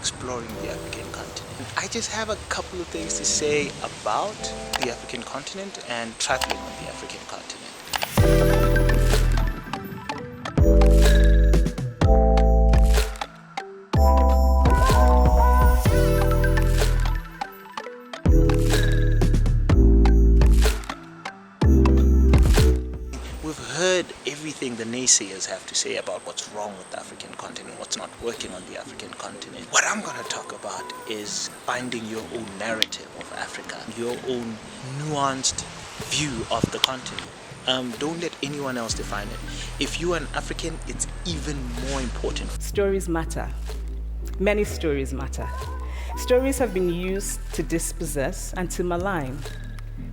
exploring the African continent. I just have a couple of things to say about the African continent and traveling on the African continent. We've heard everything the naysayers have to say about what's wrong with the African continent, what's not working on the African continent. What I'm going to talk about is finding your own narrative of Africa, your own nuanced view of the continent. Don't let anyone else define it. If you are an African, it's even more important. Stories matter. Many stories matter. Stories have been used to dispossess and to malign,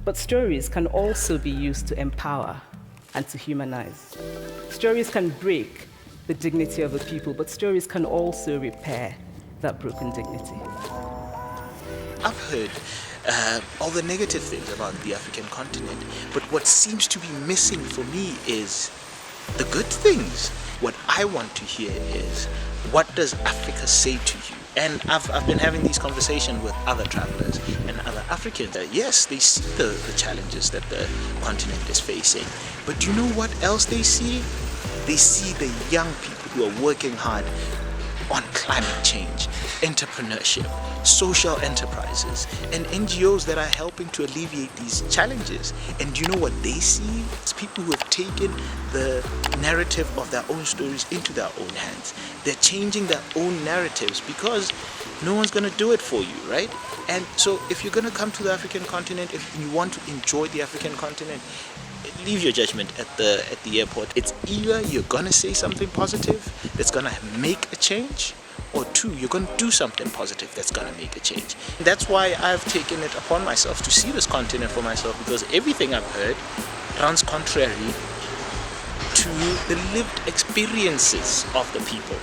but stories can also be used to empower and to humanize. Stories can break the dignity of a people, but stories can also repair that broken dignity. I've heard all the negative things about the African continent, but what seems to be missing for me is the good things. What I want to hear is, what does Africa say to you? And I've been having these conversations with other travelers and other Africans that yes, they see the challenges that the continent is facing. But do you know what else they see? They see the young people who are working hard on climate change, entrepreneurship, social enterprises, and NGOs that are helping to alleviate these challenges. And do you know what they see? It's people who have taken the narrative of their own stories into their own hands. They're changing their own narratives because no one's going to do it for you, right? And so if you're going to come to the African continent, if you want to enjoy the African continent, leave your judgment at the airport. It's either you're going to say something positive that's going to make a change, or two, you're going to do something positive that's going to make a change. That's why I've taken it upon myself to see this continent for myself, because everything I've heard runs contrary to the lived experiences of the people.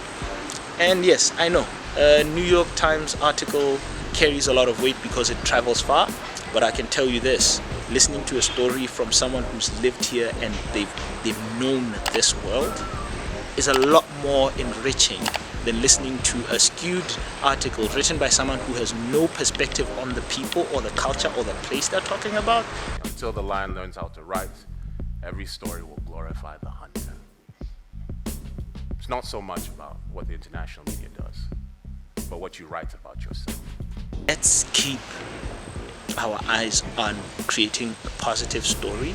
And yes, I know, a New York Times article carries a lot of weight because it travels far, but I can tell you this, listening to a story from someone who's lived here and they've known this world is a lot more enriching than listening to a skewed article written by someone who has no perspective on the people or the culture or the place they're talking about. Until the lion learns how to write, every story will glorify the hunter. It's not so much about what the international media does, but what you write about yourself. Let's keep our eyes on creating a positive story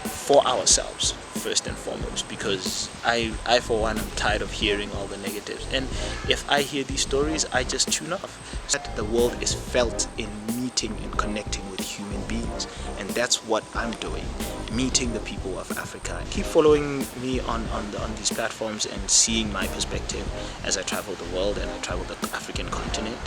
for ourselves first and foremost, because I for one am tired of hearing all the negatives, and if I hear these stories I just tune off. That the world is felt in meeting and connecting with human beings, and that's what I'm doing, meeting the people of Africa. Keep following me on these platforms and seeing my perspective as I travel the world and I travel the African continent.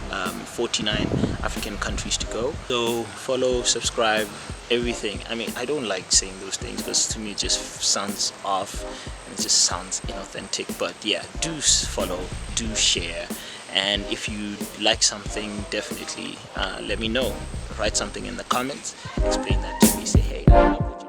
49 African countries to go. So follow, subscribe, everything. I mean, I don't like saying those things because to me it just sounds off and it just sounds inauthentic. But yeah, do follow, do share. And if you like something, definitely let me know. Write something in the comments, explain that to me, say hey, I love what you